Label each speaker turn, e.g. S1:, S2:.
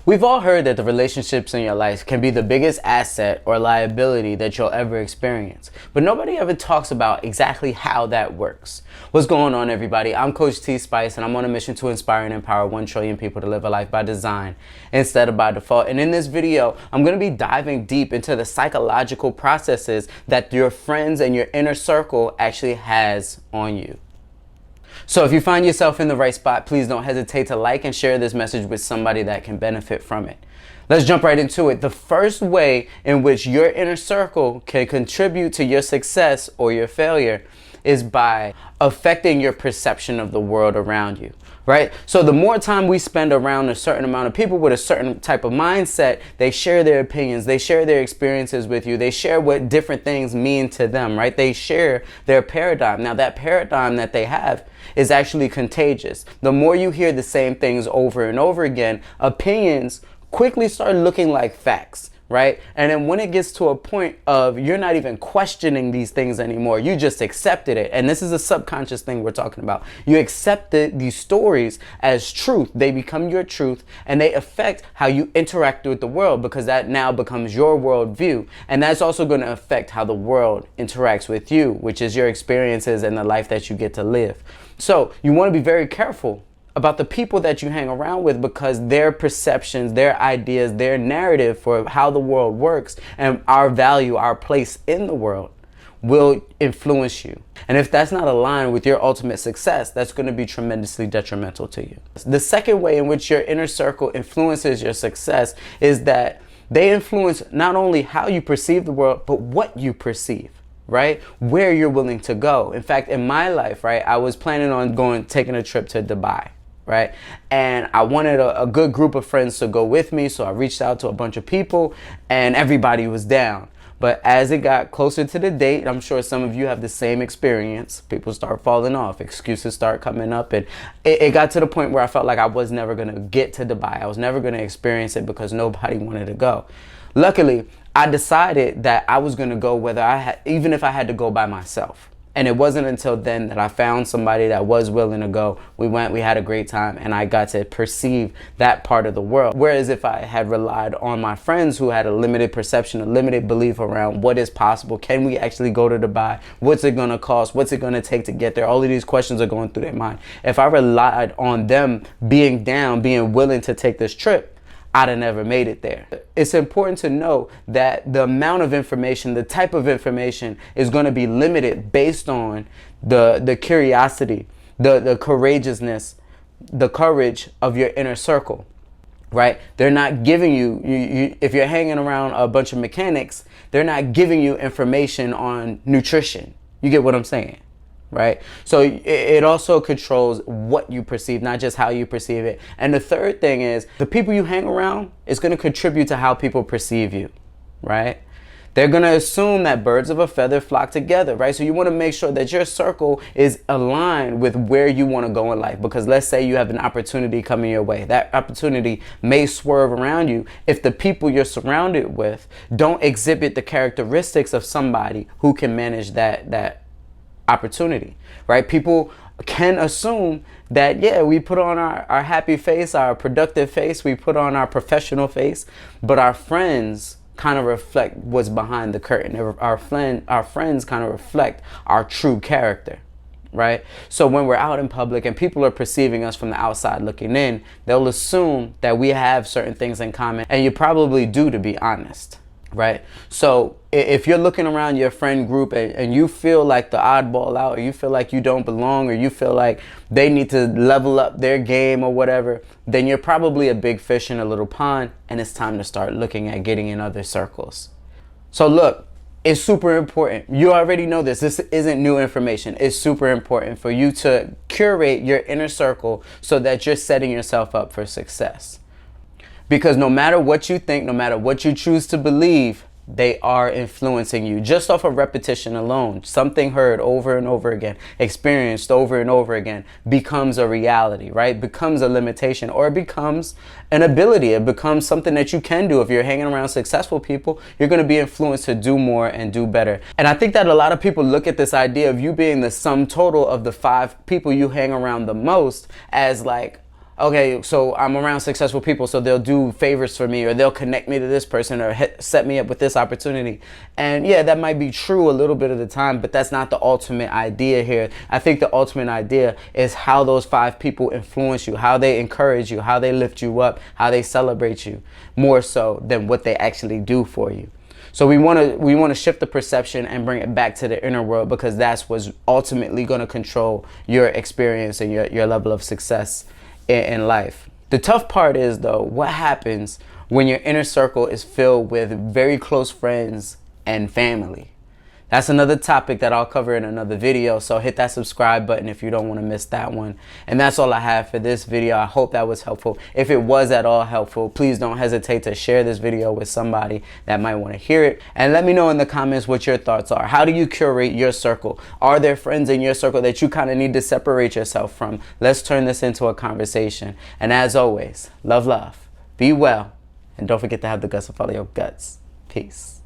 S1: We've all heard that the relationships in your life can be the biggest asset or liability that you'll ever experience, but nobody ever talks about exactly how that works. What's going on, everybody? I'm Coach T Spice, and I'm on a mission to inspire and empower 1 trillion people to live a life by design instead of by default. And in this video, I'm going to be diving deep into the psychological processes that your friends and your inner circle actually has on you. So if you find yourself in the right spot, please don't hesitate to like and share this message with somebody that can benefit from it. Let's jump right into it. The first way in which your inner circle can contribute to your success or your failure is by affecting your perception of the world around you, right? So the more time we spend around a certain amount of people with a certain type of mindset, they share their opinions, they share their experiences with you, they share what different things mean to them, right? They share their paradigm. Now that paradigm that they have is actually contagious. The more you hear the same things over and over again, opinions quickly start looking like facts, right? And then when it gets to a point of you're not even questioning these things anymore, you just accepted it. And this is a subconscious thing we're talking about. You accepted these stories as truth. They become your truth and they affect how you interact with the world, because that now becomes your worldview. And that's also going to affect how the world interacts with you, which is your experiences and the life that you get to live. So you want to be very careful about the people that you hang around with, because their perceptions, their ideas, their narrative for how the world works and our value, our place in the world will influence you. And if that's not aligned with your ultimate success, that's going to be tremendously detrimental to you. The second way in which your inner circle influences your success is that they influence not only how you perceive the world, but what you perceive. Right? Where you're willing to go. In fact, in my life, right, I was planning on taking a trip to Dubai, right? And I wanted a good group of friends to go with me. So I reached out to a bunch of people and everybody was down. But as it got closer to the date, I'm sure some of you have the same experience. People start falling off, excuses start coming up. And it got to the point where I felt like I was never going to get to Dubai. I was never going to experience it because nobody wanted to go. Luckily, I decided that I was going to go even if I had to go by myself. And it wasn't until then that I found somebody that was willing to go. We went, we had a great time, and I got to perceive that part of the world. Whereas if I had relied on my friends who had a limited perception, a limited belief around what is possible, can we actually go to Dubai? What's it going to cost? What's it going to take to get there? All of these questions are going through their mind. If I relied on them being down, being willing to take this trip, I'd have never made it there. It's important to know that the amount of information, the type of information is going to be limited based on the curiosity, the courageousness, the courage of your inner circle, right? They're not giving you if you're hanging around a bunch of mechanics, they're not giving you information on nutrition. You get what I'm saying? Right? So it also controls what you perceive, not just how you perceive it. And the third thing is the people you hang around is going to contribute to how people perceive you, right? They're going to assume that birds of a feather flock together, right? So you want to make sure that your circle is aligned with where you want to go in life. Because let's say you have an opportunity coming your way. That opportunity may swerve around you if the people you're surrounded with don't exhibit the characteristics of somebody who can manage that opportunity, right? People can assume that, yeah, we put on our happy face, our productive face, we put on our professional face, but our friends kind of reflect what's behind the curtain. Our friends kind of reflect our true character, right? So when we're out in public and people are perceiving us from the outside looking in, they'll assume that we have certain things in common, and you probably do, to be honest. Right? So if you're looking around your friend group and you feel like the oddball out, or you feel like you don't belong, or you feel like they need to level up their game or whatever, then you're probably a big fish in a little pond, and it's time to start looking at getting in other circles. So look, it's super important. You already know this. This isn't new information. It's super important for you to curate your inner circle so that you're setting yourself up for success. Because no matter what you think, no matter what you choose to believe, they are influencing you just off of repetition alone. Something heard over and over again, experienced over and over again, becomes a reality, right? Becomes a limitation, or it becomes an ability. It becomes something that you can do. If you're hanging around successful people, you're going to be influenced to do more and do better. And I think that a lot of people look at this idea of you being the sum total of the 5 people you hang around the most as like, okay, so I'm around successful people, so they'll do favors for me, or they'll connect me to this person, or set me up with this opportunity. And yeah, that might be true a little bit of the time, but that's not the ultimate idea here. I think the ultimate idea is how those 5 people influence you, how they encourage you, how they lift you up, how they celebrate you, more so than what they actually do for you. So we want to shift the perception and bring it back to the inner world, because that's what's ultimately going to control your experience and your level of success in life. The tough part is, though, what happens when your inner circle is filled with very close friends and family? That's another topic that I'll cover in another video, so hit that subscribe button if you don't want to miss that one. And that's all I have for this video. I hope that was helpful. If it was at all helpful, please don't hesitate to share this video with somebody that might want to hear it. And let me know in the comments what your thoughts are. How do you curate your circle? Are there friends in your circle that you kind of need to separate yourself from? Let's turn this into a conversation. And as always, love, be well, and don't forget to have the guts to follow your guts. Peace.